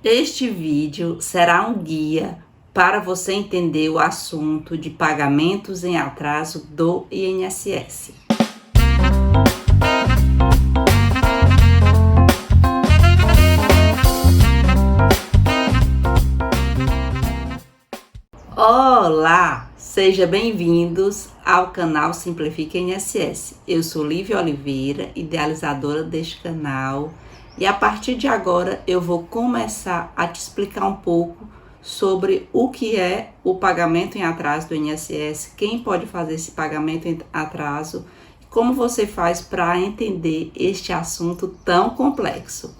Este vídeo será um guia para você entender o assunto de pagamentos em atraso do INSS. Olá, sejam bem-vindos ao canal Simplifica INSS. Eu sou Lívia Oliveira, idealizadora deste canal, e a partir de agora eu vou começar a te explicar um pouco sobre o que é o pagamento em atraso do INSS, quem pode fazer esse pagamento em atraso, como você faz para entender este assunto tão complexo.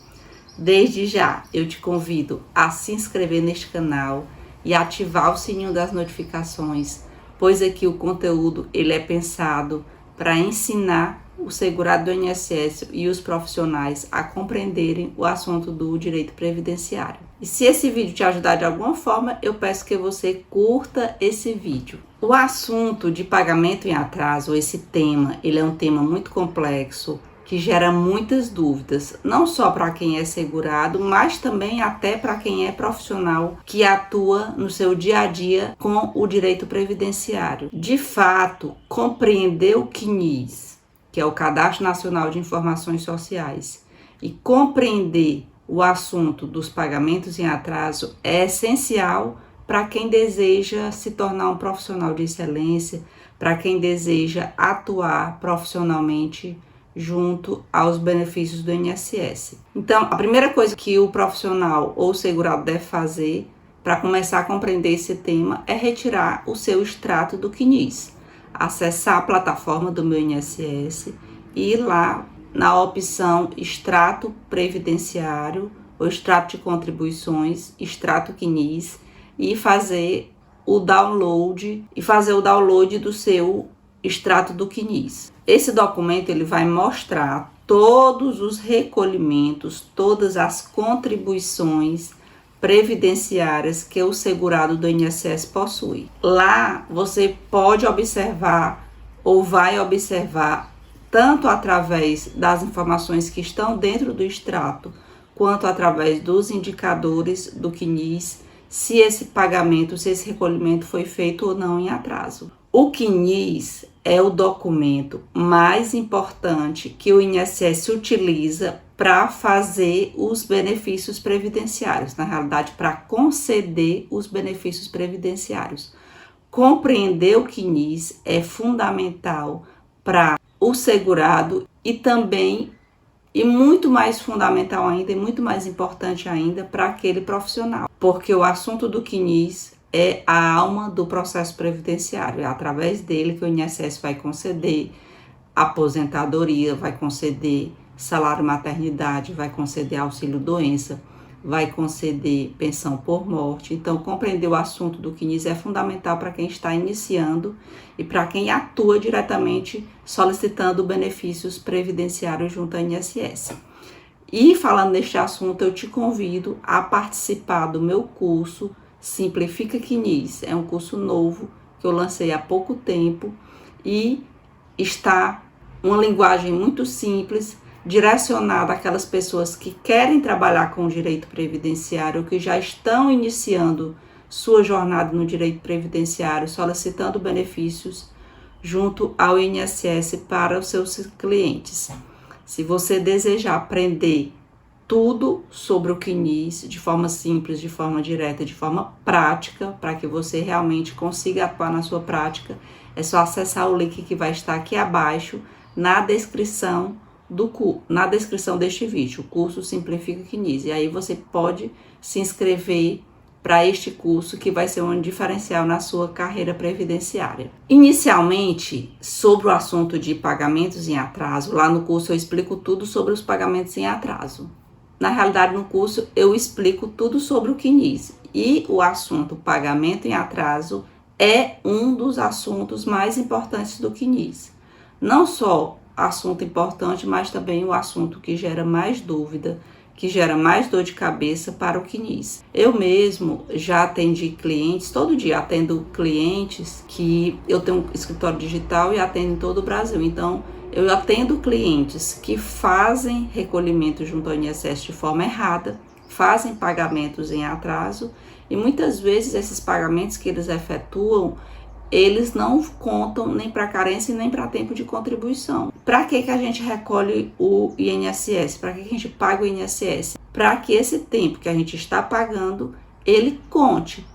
Desde já, eu te convido a se inscrever neste canal e ativar o sininho das notificações, pois aqui o conteúdo ele é pensado para ensinar o segurado do INSS e os profissionais a compreenderem o assunto do direito previdenciário. E se esse vídeo te ajudar de alguma forma, eu peço que você curta esse vídeo. O assunto de pagamento em atraso, esse tema, ele é um tema muito complexo, que gera muitas dúvidas, não só para quem é segurado, mas também até para quem é profissional que atua no seu dia a dia com o direito previdenciário. De fato, compreender o CNIS, que é o Cadastro Nacional de Informações Sociais, e compreender o assunto dos pagamentos em atraso é essencial para quem deseja se tornar um profissional de excelência, para quem deseja atuar profissionalmente junto aos benefícios do INSS. Então, a primeira coisa que o profissional ou segurado deve fazer para começar a compreender esse tema é retirar o seu extrato do CNIS, acessar a plataforma do meu INSS e ir lá na opção extrato previdenciário ou extrato de contribuições, extrato CNIS, e fazer o download do seu extrato do CNIS. Esse documento ele vai mostrar todos os recolhimentos, todas as contribuições previdenciárias que o segurado do INSS possui. Lá você pode observar ou vai observar, tanto através das informações que estão dentro do extrato, quanto através dos indicadores do CNIS, se esse pagamento, se esse recolhimento foi feito ou não em atraso. O CNIS é o documento mais importante que o INSS utiliza para fazer os benefícios previdenciários, na realidade, para conceder os benefícios previdenciários. Compreender o CNIS é fundamental para o segurado e também, e muito mais fundamental ainda, e muito mais importante ainda, para aquele profissional, porque o assunto do CNIS é a alma do processo previdenciário. É através dele que o INSS vai conceder aposentadoria, vai conceder salário maternidade, vai conceder auxílio-doença, vai conceder pensão por morte. Então, compreender o assunto do CNIS é fundamental para quem está iniciando e para quem atua diretamente solicitando benefícios previdenciários junto ao INSS. E falando neste assunto, eu te convido a participar do meu curso Simplifica CNIS. É um curso novo que eu lancei há pouco tempo e está uma linguagem muito simples, direcionada àquelas pessoas que querem trabalhar com o direito previdenciário, que já estão iniciando sua jornada no direito previdenciário, solicitando benefícios junto ao INSS para os seus clientes. Se você desejar aprender tudo sobre o CNIS de forma simples, de forma direta, de forma prática, para que você realmente consiga atuar na sua prática, é só acessar o link que vai estar aqui abaixo na descrição deste vídeo, o curso Simplifica CNIS. E aí você pode se inscrever para este curso que vai ser um diferencial na sua carreira previdenciária. Inicialmente, sobre o assunto de pagamentos em atraso, lá no curso eu explico tudo sobre os pagamentos em atraso. Na realidade, no curso eu explico tudo sobre o CNIS e o assunto pagamento em atraso é um dos assuntos mais importantes do CNIS. Não só assunto importante, mas também o assunto que gera mais dúvida, que gera mais dor de cabeça para o CNIS. Eu mesmo já atendi clientes, todo dia atendo clientes que eu tenho um escritório digital e atendo em todo o Brasil. Então, eu atendo clientes que fazem recolhimento junto ao INSS de forma errada, fazem pagamentos em atraso e muitas vezes esses pagamentos que eles efetuam, eles não contam nem para carência nem para tempo de contribuição. Para que a gente recolhe o INSS? Para que a gente paga o INSS? Para que esse tempo que a gente está pagando, ele conte.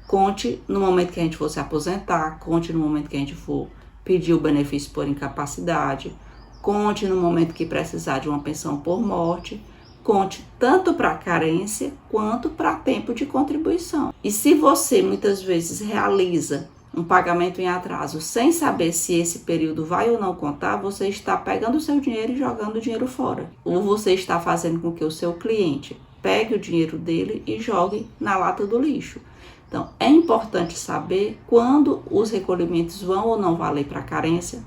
Conte no momento que a gente for se aposentar, conte no momento que a gente for pedir o benefício por incapacidade, conte no momento que precisar de uma pensão por morte, conte tanto para carência quanto para tempo de contribuição. E se você muitas vezes realiza um pagamento em atraso sem saber se esse período vai ou não contar, você está pegando o seu dinheiro e jogando o dinheiro fora. Ou você está fazendo com que o seu cliente pegue o dinheiro dele e jogue na lata do lixo. Então, é importante saber quando os recolhimentos vão ou não valer para carência,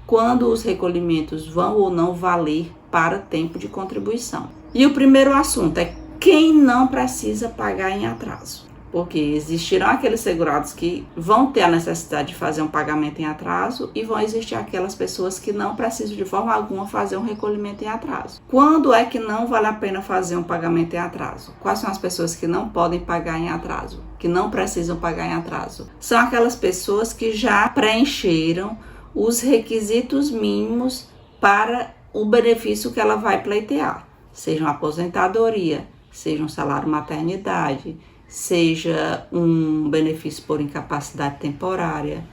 quando os recolhimentos vão ou não valer para tempo de contribuição. E o primeiro assunto é quem não precisa pagar em atraso. Porque existirão aqueles segurados que vão ter a necessidade de fazer um pagamento em atraso e vão existir aquelas pessoas que não precisam de forma alguma fazer um recolhimento em atraso. Quando é que não vale a pena fazer um pagamento em atraso? Quais são as pessoas que não podem pagar em atraso? Que não precisam pagar em atraso? São aquelas pessoas que já preencheram os requisitos mínimos para o benefício que ela vai pleitear. Seja uma aposentadoria, seja um salário maternidade, seja um benefício por incapacidade temporária.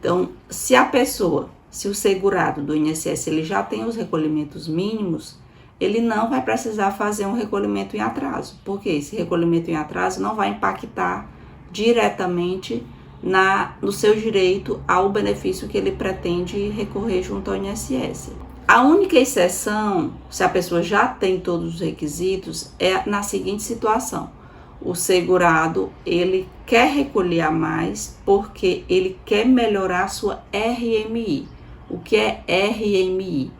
Então, se o segurado do INSS ele já tem os recolhimentos mínimos, ele não vai precisar fazer um recolhimento em atraso, porque esse recolhimento em atraso não vai impactar diretamente no seu direito ao benefício que ele pretende recorrer junto ao INSS. A única exceção, se a pessoa já tem todos os requisitos, é na seguinte situação: o segurado, ele quer recolher a mais porque ele quer melhorar a sua RMI. O que é RMI?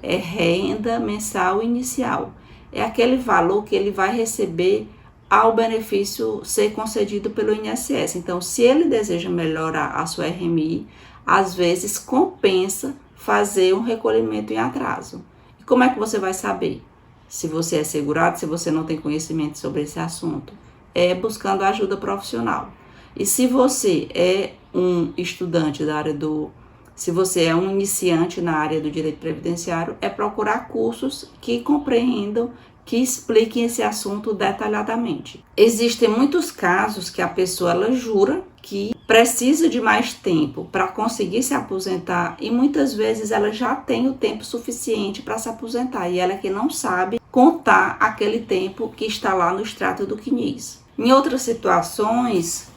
É renda mensal inicial. É aquele valor que ele vai receber ao benefício ser concedido pelo INSS. Então, se ele deseja melhorar a sua RMI, às vezes compensa fazer um recolhimento em atraso. E como é que você vai saber se você é segurado, se você não tem conhecimento sobre esse assunto? É buscando ajuda profissional. E se você é um estudante se você é um iniciante na área do direito previdenciário, é procurar cursos que compreendam, que expliquem esse assunto detalhadamente. Existem muitos casos que a pessoa ela jura que precisa de mais tempo para conseguir se aposentar e muitas vezes ela já tem o tempo suficiente para se aposentar e ela é que não sabe contar aquele tempo que está lá no extrato do CNIS. Em outras situações,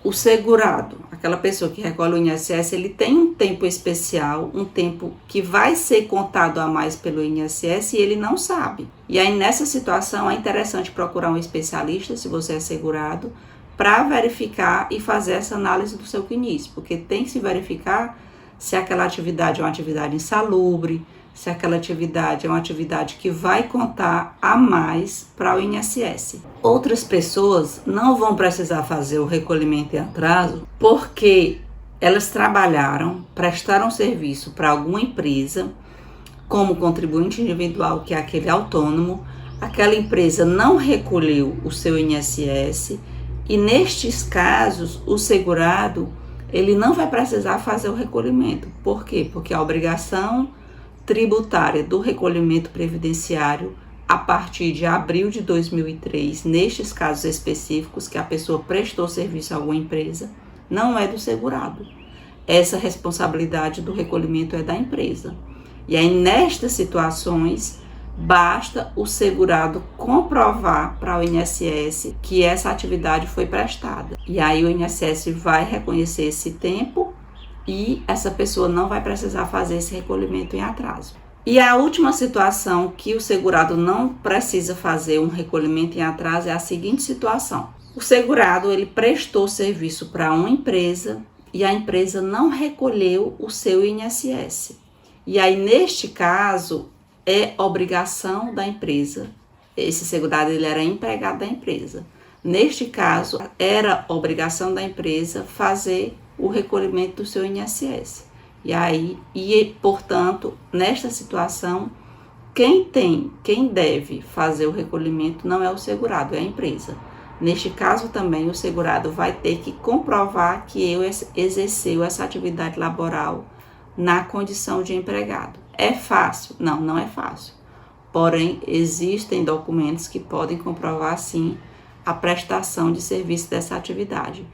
o segurado, aquela pessoa que recolhe o INSS, ele tem um tempo especial, um tempo que vai ser contado a mais pelo INSS e ele não sabe. E aí nessa situação é interessante procurar um especialista, se você é segurado, para verificar e fazer essa análise do seu CNIS, porque tem que se verificar se aquela atividade é uma atividade insalubre, se aquela atividade é uma atividade que vai contar a mais para o INSS. Outras pessoas não vão precisar fazer o recolhimento em atraso porque elas trabalharam, prestaram serviço para alguma empresa, como contribuinte individual, que é aquele autônomo, aquela empresa não recolheu o seu INSS e nestes casos o segurado ele não vai precisar fazer o recolhimento. Por quê? Porque a obrigação tributária do recolhimento previdenciário a partir de abril de 2003, nestes casos específicos que a pessoa prestou serviço a alguma empresa, não é do segurado. Essa responsabilidade do recolhimento é da empresa. E aí, nestas situações, basta o segurado comprovar para o INSS que essa atividade foi prestada. E aí o INSS vai reconhecer esse tempo e essa pessoa não vai precisar fazer esse recolhimento em atraso. E a última situação que o segurado não precisa fazer um recolhimento em atraso é a seguinte situação: o segurado ele prestou serviço para uma empresa e a empresa não recolheu o seu INSS. E aí, neste caso, é obrigação da empresa. Esse segurado ele era empregado da empresa. Neste caso, era obrigação da empresa fazer o recolhimento do seu INSS. E aí, portanto, nesta situação, quem deve fazer o recolhimento não é o segurado, é a empresa. Neste caso também o segurado vai ter que comprovar que eu exerceu essa atividade laboral na condição de empregado. É fácil? Não, não é fácil. Porém, existem documentos que podem comprovar sim a prestação de serviço dessa atividade,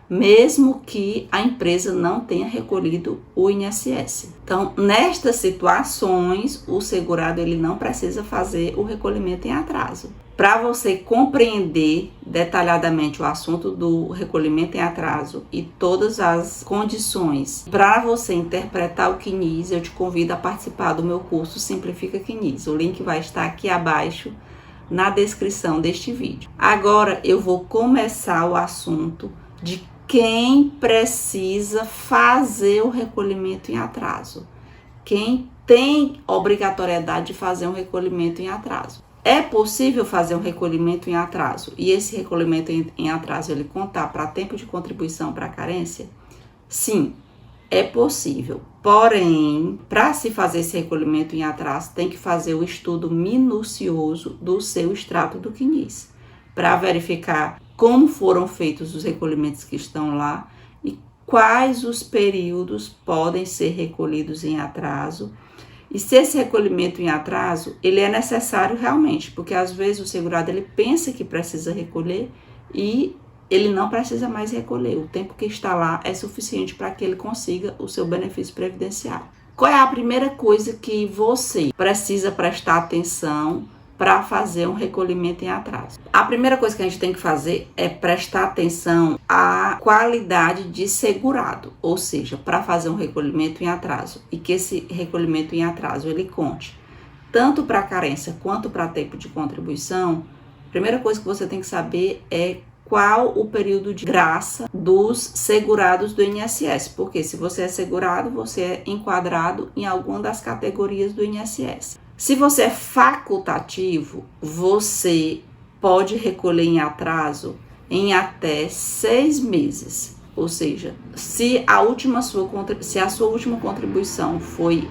mesmo que a empresa não tenha recolhido o INSS. Então, nestas situações, o segurado ele não precisa fazer o recolhimento em atraso. Para você compreender detalhadamente o assunto do recolhimento em atraso e todas as condições para você interpretar o CNIS, eu te convido a participar do meu curso Simplifica CNIS. O link vai estar aqui abaixo na descrição deste vídeo. Agora eu vou começar o assunto de quem precisa fazer o recolhimento em atraso. Quem tem obrigatoriedade de fazer um recolhimento em atraso. É possível fazer um recolhimento em atraso e esse recolhimento em atraso ele contar para tempo de contribuição para carência? Sim, é possível. Porém, para se fazer esse recolhimento em atraso, tem que fazer o estudo minucioso do seu extrato do CNIS para verificar como foram feitos os recolhimentos que estão lá e quais os períodos podem ser recolhidos em atraso. E se esse recolhimento em atraso, ele é necessário realmente, porque às vezes o segurado ele pensa que precisa recolher e ele não precisa mais recolher. O tempo que está lá é suficiente para que ele consiga o seu benefício previdenciário. Qual é a primeira coisa que você precisa prestar atenção para fazer um recolhimento em atraso? A primeira coisa que a gente tem que fazer é prestar atenção à qualidade de segurado, ou seja, para fazer um recolhimento em atraso e que esse recolhimento em atraso ele conte tanto para carência quanto para tempo de contribuição. A primeira coisa que você tem que saber é qual o período de graça dos segurados do INSS, porque se você é segurado, você é enquadrado em alguma das categorias do INSS. Se você é facultativo, você pode recolher em atraso em até 6 meses. Ou seja, se a sua última contribuição foi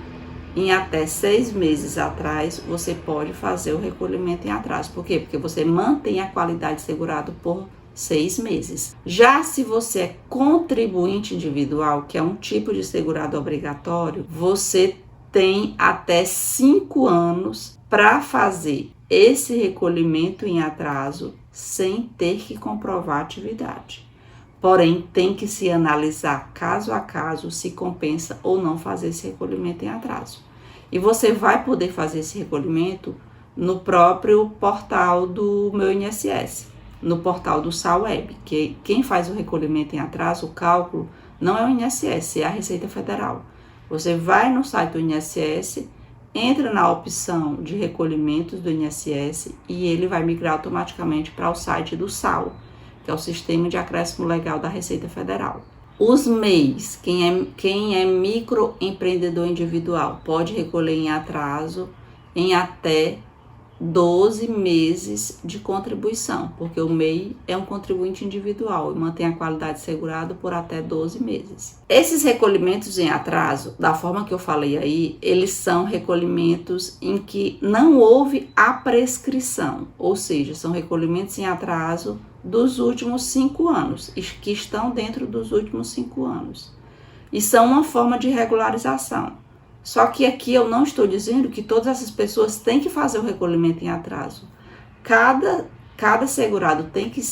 em até 6 meses atrás, você pode fazer o recolhimento em atraso. Por quê? Porque você mantém a qualidade segurado por 6 meses. Já se você é contribuinte individual, que é um tipo de segurado obrigatório, você tem até 5 anos para fazer esse recolhimento em atraso sem ter que comprovar a atividade. Porém, tem que se analisar caso a caso se compensa ou não fazer esse recolhimento em atraso. E você vai poder fazer esse recolhimento no próprio portal do Meu INSS, no portal do SAUEB, que quem faz o recolhimento em atraso, o cálculo, não é o INSS, é a Receita Federal. Você vai no site do INSS, entra na opção de recolhimentos do INSS e ele vai migrar automaticamente para o site do SAU, que é o Sistema de Acréscimo Legal da Receita Federal. Os MEIs, quem é microempreendedor individual, pode recolher em atraso em até 12 meses de contribuição, porque o MEI é um contribuinte individual e mantém a qualidade segurada por até 12 meses. Esses recolhimentos em atraso, da forma que eu falei aí, eles são recolhimentos em que não houve a prescrição, ou seja, são recolhimentos em atraso dos últimos 5 anos, que estão dentro dos últimos 5 anos. E são uma forma de regularização. Só que aqui eu não estou dizendo que todas essas pessoas têm que fazer o recolhimento em atraso. Cada segurado tem que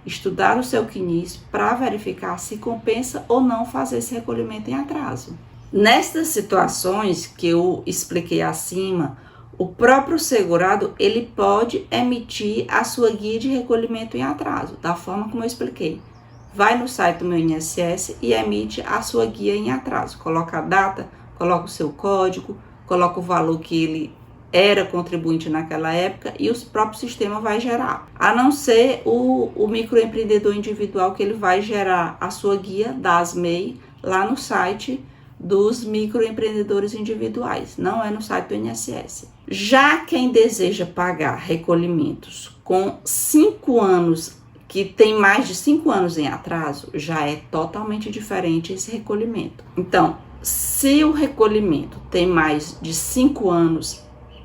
estudar o seu CNIS para verificar se compensa ou não fazer esse recolhimento em atraso. Nestas situações que eu expliquei acima, o próprio segurado ele pode emitir a sua guia de recolhimento em atraso, da forma como eu expliquei. Vai no site do Meu INSS e emite a sua guia em atraso. Coloca a data, coloca o seu código, coloca o valor que ele era contribuinte naquela época e o próprio sistema vai gerar. A não ser o microempreendedor individual, que ele vai gerar a sua guia das MEI lá no site dos microempreendedores individuais, não é no site do INSS. Já quem deseja pagar recolhimentos com 5 anos, que tem mais de 5 anos em atraso, já é totalmente diferente esse recolhimento. Então, se o recolhimento tem mais de 5 anos,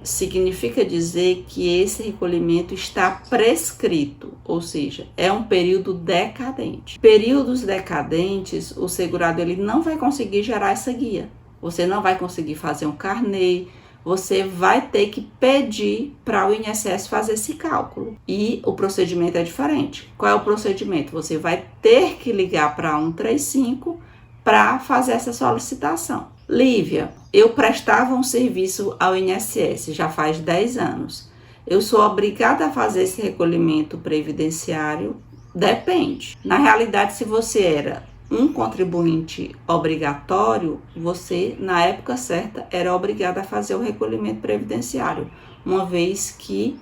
significa dizer que esse recolhimento está prescrito, ou seja, é um período decadente. Períodos decadentes, o segurado ele não vai conseguir gerar essa guia. Você não vai conseguir fazer um carnê, você vai ter que pedir para o INSS fazer esse cálculo. E o procedimento é diferente. Qual é o procedimento? Você vai ter que ligar para 135 para fazer essa solicitação. Lívia, eu prestava um serviço ao INSS já faz 10 anos. Eu sou obrigada a fazer esse recolhimento previdenciário? Depende. Na realidade, se você era um contribuinte obrigatório, você, na época certa, era obrigada a fazer o recolhimento previdenciário, uma vez que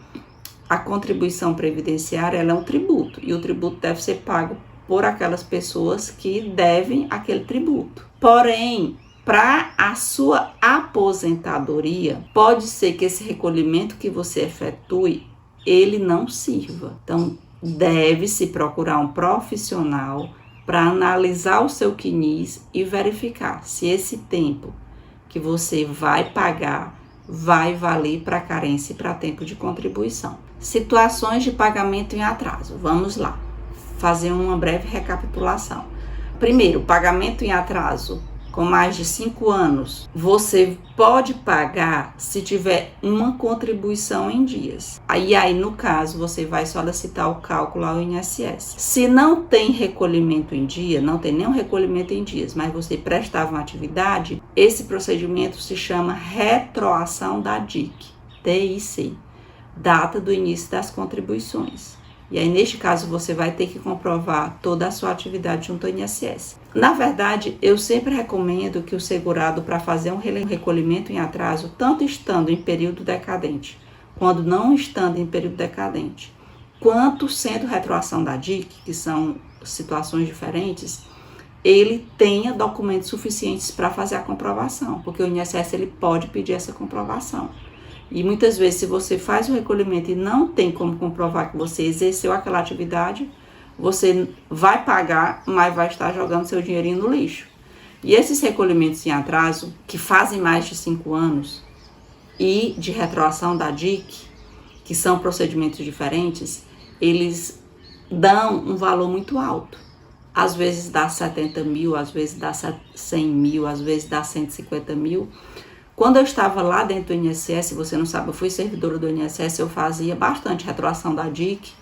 a contribuição previdenciária ela é um tributo, e o tributo deve ser pago por aquelas pessoas que devem aquele tributo. Porém, para a sua aposentadoria, pode ser que esse recolhimento que você efetue, ele não sirva. Então, deve-se procurar um profissional para analisar o seu CNIS e verificar se esse tempo que você vai pagar vai valer para carência e para tempo de contribuição. Situações de pagamento em atraso. Vamos lá, fazer uma breve recapitulação. Primeiro, pagamento em atraso com mais de 5 anos, você pode pagar se tiver uma contribuição em dias. Aí, no caso, você vai solicitar o cálculo ao INSS. Se não tem recolhimento em dia, não tem nenhum recolhimento em dias, mas você prestava uma atividade, esse procedimento se chama retroação da DIC, DIC, data do início das contribuições. E aí, neste caso, você vai ter que comprovar toda a sua atividade junto ao INSS. Na verdade, eu sempre recomendo que o segurado, para fazer um recolhimento em atraso, tanto estando em período decadente, quando não estando em período decadente, quanto sendo retroação da DIC, que são situações diferentes, ele tenha documentos suficientes para fazer a comprovação, porque o INSS ele pode pedir essa comprovação. E muitas vezes, se você faz o recolhimento e não tem como comprovar que você exerceu aquela atividade, você vai pagar, mas vai estar jogando seu dinheirinho no lixo. E esses recolhimentos em atraso, que fazem mais de 5 anos, e de retroação da DIC, que são procedimentos diferentes, eles dão um valor muito alto. Às vezes dá 70 mil, às vezes dá 100 mil, às vezes dá 150 mil. Quando eu estava lá dentro do INSS, você não sabe, eu fui servidora do INSS, eu fazia bastante retroação da DIC,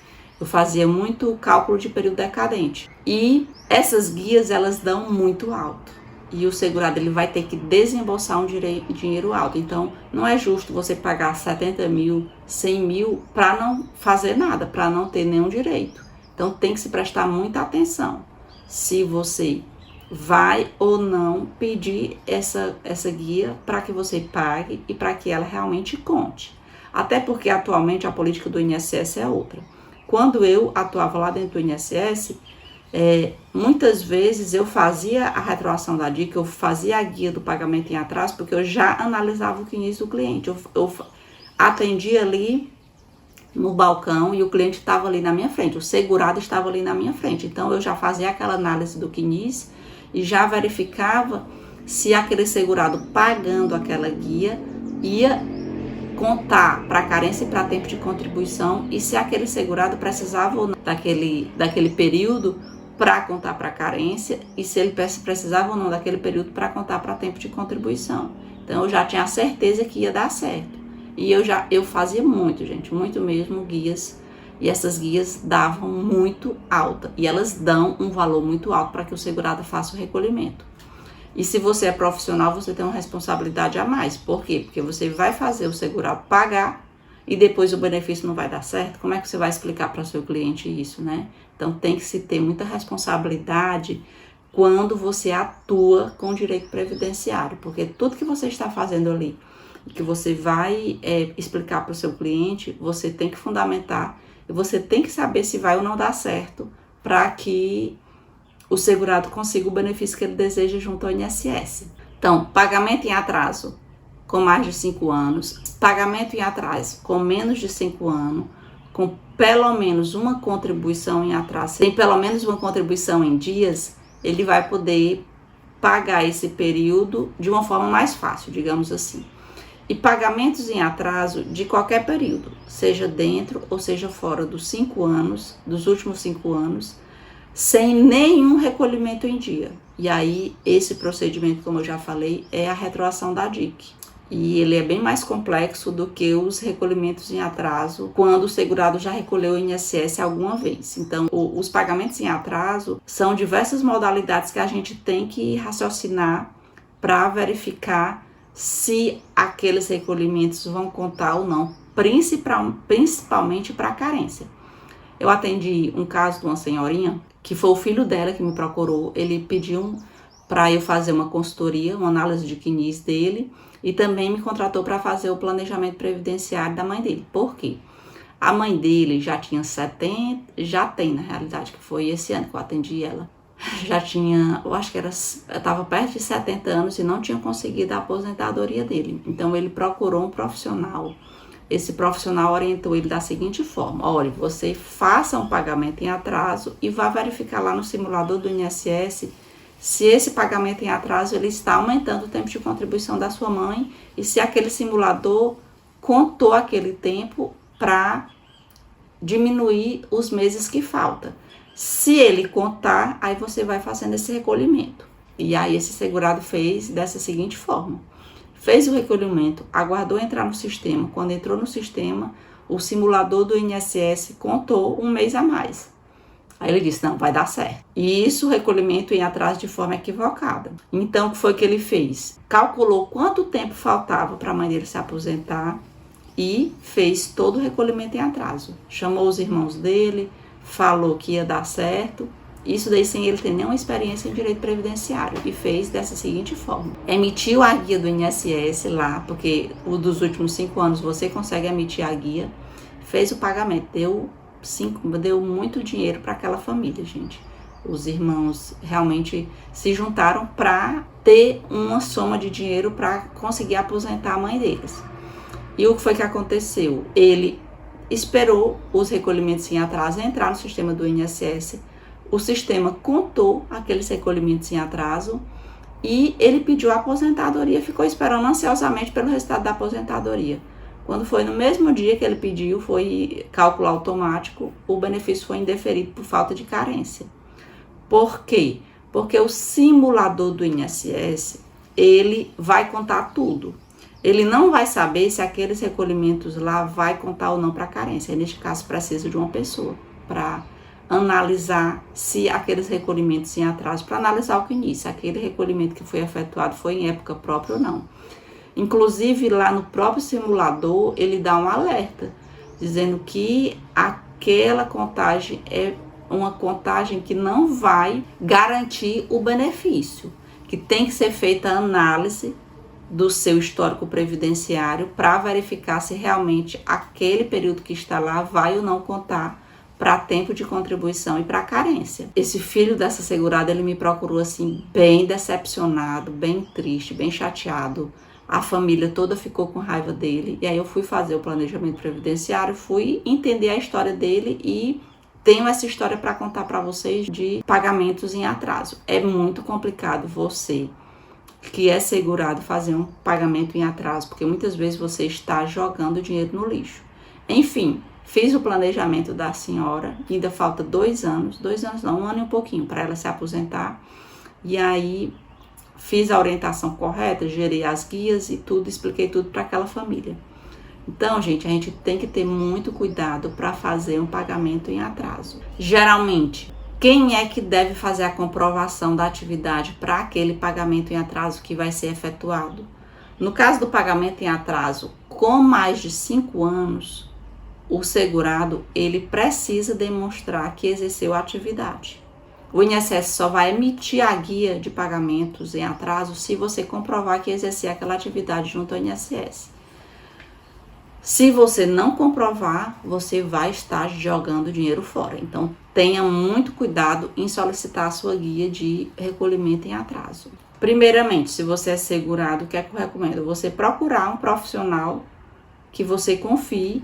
eu fazia muito cálculo de período decadente. E essas guias, elas dão muito alto. E o segurado, ele vai ter que desembolsar um dinheiro alto. Então, não é justo você pagar 70 mil, 100 mil para não fazer nada, para não ter nenhum direito. Então, tem que se prestar muita atenção. Se você vai ou não pedir essa guia para que você pague e para que ela realmente conte. Até porque atualmente a política do INSS é outra. Quando eu atuava lá dentro do INSS, muitas vezes eu fazia a retroação da DIC, eu fazia a guia do pagamento em atraso, porque eu já analisava o CNIS do cliente. Eu atendia ali no balcão e o cliente estava ali na minha frente, o segurado estava ali na minha frente. Então eu já fazia aquela análise do CNIS e já verificava se aquele segurado pagando aquela guia ia contar para carência e para tempo de contribuição e se aquele segurado precisava ou não daquele período para contar para carência e se ele precisava ou não daquele período para contar para tempo de contribuição. Então eu já tinha a certeza que ia dar certo. E eu fazia muito, gente, muito mesmo guias. E essas guias davam muito alta. E elas dão um valor muito alto para que o segurado faça o recolhimento. E se você é profissional, você tem uma responsabilidade a mais. Por quê? Porque você vai fazer o segurado pagar e depois o benefício não vai dar certo. Como é que você vai explicar para o seu cliente isso, né? Então tem que se ter muita responsabilidade quando você atua com direito previdenciário. Porque tudo que você está fazendo ali, que você vai explicar para o seu cliente, você tem que fundamentar. E você tem que saber se vai ou não dar certo para que o segurado consiga o benefício que ele deseja junto ao INSS. Então, pagamento em atraso com mais de 5 anos, pagamento em atraso com menos de 5 anos, com pelo menos uma contribuição em atraso, tem pelo menos uma contribuição em dias, ele vai poder pagar esse período de uma forma mais fácil, digamos assim. e pagamentos em atraso de qualquer período, seja dentro ou seja fora dos 5 anos, dos últimos 5 anos, sem nenhum recolhimento em dia. E aí, esse procedimento, como eu já falei, é a retroação da DIC. E ele é bem mais complexo do que os recolhimentos em atraso, quando o segurado já recolheu o INSS alguma vez. Então, os pagamentos em atraso são diversas modalidades que a gente tem que raciocinar para verificar se aqueles recolhimentos vão contar ou não, principalmente para a carência. Eu atendi um caso de uma senhorinha, que foi o filho dela que me procurou. Ele pediu para eu fazer uma consultoria, uma análise de CNIS dele, e também me contratou para fazer o planejamento previdenciário da mãe dele. Por quê? A mãe dele já tinha 70, já tem na realidade, que foi esse ano que eu atendi ela. Já tinha, eu acho que estava perto de 70 anos e não tinha conseguido a aposentadoria dele. Então ele procurou um profissional. Esse profissional orientou ele da seguinte forma: olha, você faça um pagamento em atraso e vá verificar lá no simulador do INSS se esse pagamento em atraso ele está aumentando o tempo de contribuição da sua mãe e se aquele simulador contou aquele tempo para diminuir os meses que faltam. Se ele contar, aí você vai fazendo esse recolhimento. E aí esse segurado fez dessa seguinte forma: fez o recolhimento, aguardou entrar no sistema. Quando entrou no sistema, o simulador do INSS contou um mês a mais. Aí ele disse, não, vai dar certo. E isso, o recolhimento em atraso de forma equivocada. Então, o que foi que ele fez? Calculou quanto tempo faltava para a mãe dele se aposentar e fez todo o recolhimento em atraso. Chamou os irmãos dele, falou que ia dar certo. Isso daí sem ele ter nenhuma experiência em direito previdenciário. E fez dessa seguinte forma: emitiu a guia do INSS lá, porque o dos últimos 5 anos você consegue emitir a guia. Fez o pagamento, deu muito dinheiro para aquela família, gente. Os irmãos realmente se juntaram para ter uma soma de dinheiro para conseguir aposentar a mãe deles. E o que foi que aconteceu? Ele esperou os recolhimentos em atraso entrar no sistema do INSS. O sistema contou aqueles recolhimentos em atraso e ele pediu a aposentadoria, ficou esperando ansiosamente pelo resultado da aposentadoria. Quando foi no mesmo dia que ele pediu, foi cálculo automático, o benefício foi indeferido por falta de carência. Por quê? Porque o simulador do INSS, ele vai contar tudo. Ele não vai saber se aqueles recolhimentos lá vai contar ou não para carência. E neste caso, precisa de uma pessoa para analisar se aqueles recolhimentos em atraso, para analisar o CNIS, se aquele recolhimento que foi efetuado foi em época própria ou não. Inclusive, lá no próprio simulador, ele dá um alerta, dizendo que aquela contagem é uma contagem que não vai garantir o benefício, que tem que ser feita a análise do seu histórico previdenciário para verificar se realmente aquele período que está lá vai ou não contar para tempo de contribuição e para carência. Esse filho dessa segurada, ele me procurou assim, bem decepcionado, bem triste, bem chateado. A família toda ficou com raiva dele. E aí eu fui fazer o planejamento previdenciário, fui entender a história dele e tenho essa história para contar para vocês de pagamentos em atraso. É muito complicado você que é segurado fazer um pagamento em atraso, porque muitas vezes você está jogando dinheiro no lixo. Enfim, fiz o planejamento da senhora, ainda falta 2 anos, 2 anos não, 1 ano e um pouquinho para ela se aposentar. E aí fiz a orientação correta, gerei as guias e tudo, expliquei tudo para aquela família. Então, gente, a gente tem que ter muito cuidado para fazer um pagamento em atraso. Geralmente, quem é que deve fazer a comprovação da atividade para aquele pagamento em atraso que vai ser efetuado? No caso do pagamento em atraso, com mais de 5 anos, o segurado, ele precisa demonstrar que exerceu a atividade. O INSS só vai emitir a guia de pagamentos em atraso se você comprovar que exerceu aquela atividade junto ao INSS. Se você não comprovar, você vai estar jogando dinheiro fora. Então, tenha muito cuidado em solicitar a sua guia de recolhimento em atraso. Primeiramente, se você é segurado, o que é que eu recomendo? Você procurar um profissional que você confie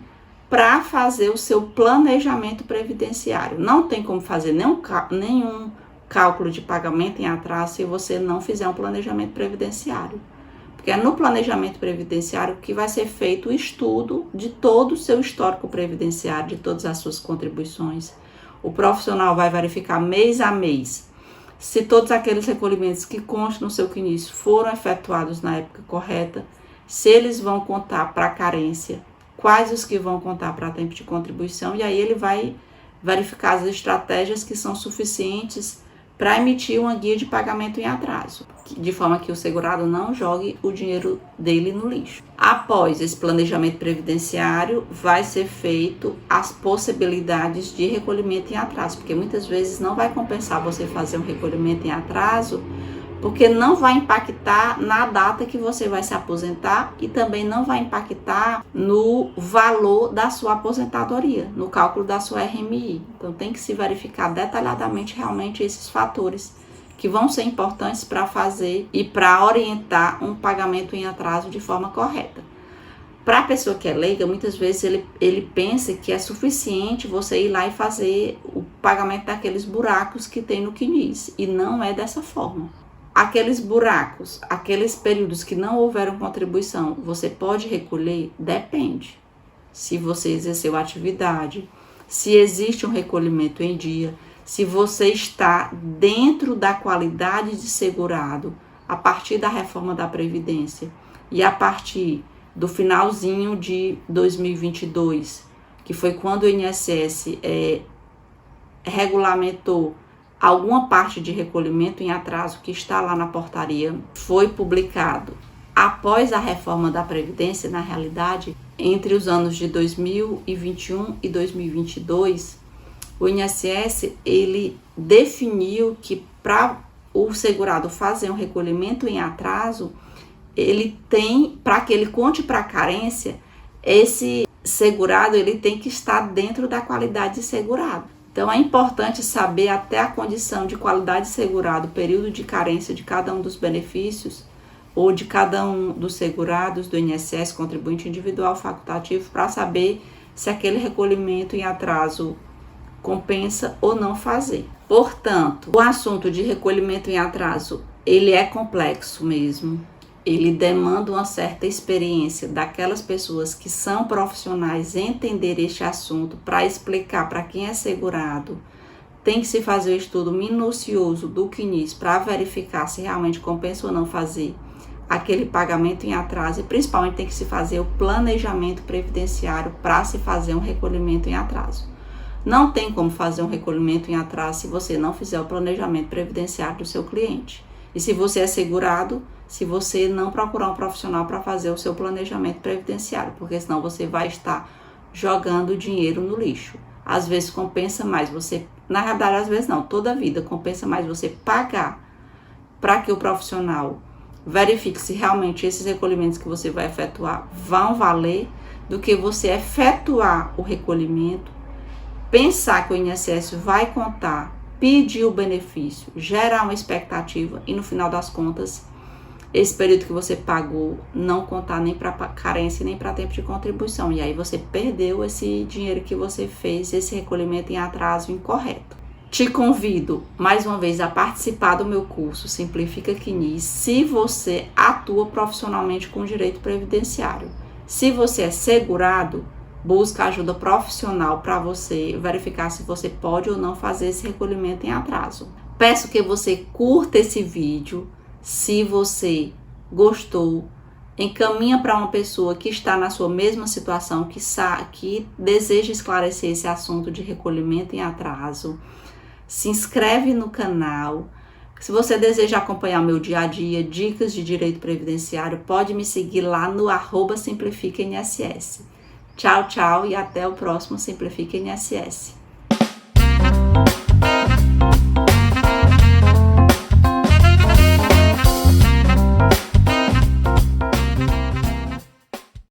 para fazer o seu planejamento previdenciário. Não tem como fazer nenhum cálculo de pagamento em atraso se você não fizer um planejamento previdenciário. Porque é no planejamento previdenciário que vai ser feito o estudo de todo o seu histórico previdenciário, de todas as suas contribuições. O profissional vai verificar mês a mês se todos aqueles recolhimentos que constam no seu CNIS foram efetuados na época correta, se eles vão contar para carência, quais os que vão contar para tempo de contribuição, e aí ele vai verificar as estratégias que são suficientes para emitir uma guia de pagamento em atraso, de forma que o segurado não jogue o dinheiro dele no lixo. Após esse planejamento previdenciário, vai ser feito as possibilidades de recolhimento em atraso, porque muitas vezes não vai compensar você fazer um recolhimento em atraso, porque não vai impactar na data que você vai se aposentar e também não vai impactar no valor da sua aposentadoria, no cálculo da sua RMI. Então tem que se verificar detalhadamente realmente esses fatores que vão ser importantes para fazer e para orientar um pagamento em atraso de forma correta. Para a pessoa que é leiga, muitas vezes ele pensa que é suficiente você ir lá e fazer o pagamento daqueles buracos que tem no CNIS, e não é dessa forma. Aqueles buracos, aqueles períodos que não houveram contribuição, você pode recolher? Depende. Se você exerceu a atividade, se existe um recolhimento em dia, se você está dentro da qualidade de segurado a partir da reforma da Previdência e a partir do finalzinho de 2022, que foi quando o INSS regulamentou alguma parte de recolhimento em atraso que está lá na portaria, foi publicado após a reforma da Previdência, na realidade, entre os anos de 2021 e 2022, o INSS, ele definiu que para o segurado fazer um recolhimento em atraso, ele tem, para que ele conte para a carência, esse segurado, ele tem que estar dentro da qualidade de segurado. Então, é importante saber até a condição de qualidade de segurado, período de carência de cada um dos benefícios ou de cada um dos segurados do INSS, contribuinte individual facultativo, para saber se aquele recolhimento em atraso compensa ou não fazer. Portanto, o assunto de recolhimento em atraso, ele é complexo mesmo. Ele demanda uma certa experiência daquelas pessoas que são profissionais em entender este assunto para explicar para quem é segurado. Tem que se fazer o estudo minucioso do CNIS para verificar se realmente compensa ou não fazer aquele pagamento em atraso, e principalmente tem que se fazer o planejamento previdenciário para se fazer um recolhimento em atraso. Não tem como fazer um recolhimento em atraso se você não fizer o planejamento previdenciário do seu cliente. E se você é segurado, se você não procurar um profissional para fazer o seu planejamento previdenciário, porque senão você vai estar jogando dinheiro no lixo. Às vezes compensa mais você, na verdade às vezes não, toda a vida compensa mais você pagar para que o profissional verifique se realmente esses recolhimentos que você vai efetuar vão valer, do que você efetuar o recolhimento, pensar que o INSS vai contar, pedir o benefício, gerar uma expectativa e no final das contas esse período que você pagou não contar nem para carência nem para tempo de contribuição, e aí você perdeu esse dinheiro que você fez, esse recolhimento em atraso incorreto. Te convido mais uma vez a participar do meu curso Simplifica CNIS se você atua profissionalmente com direito previdenciário. Se você é segurado, busca ajuda profissional para você verificar se você pode ou não fazer esse recolhimento em atraso. Peço que você curta esse vídeo. Se você gostou, encaminha para uma pessoa que está na sua mesma situação, que deseja esclarecer esse assunto de recolhimento em atraso. Se inscreve no canal. Se você deseja acompanhar o meu dia a dia, dicas de direito previdenciário, pode me seguir lá no @SimplificaINSS. Tchau, tchau e até o próximo Simplifica INSS.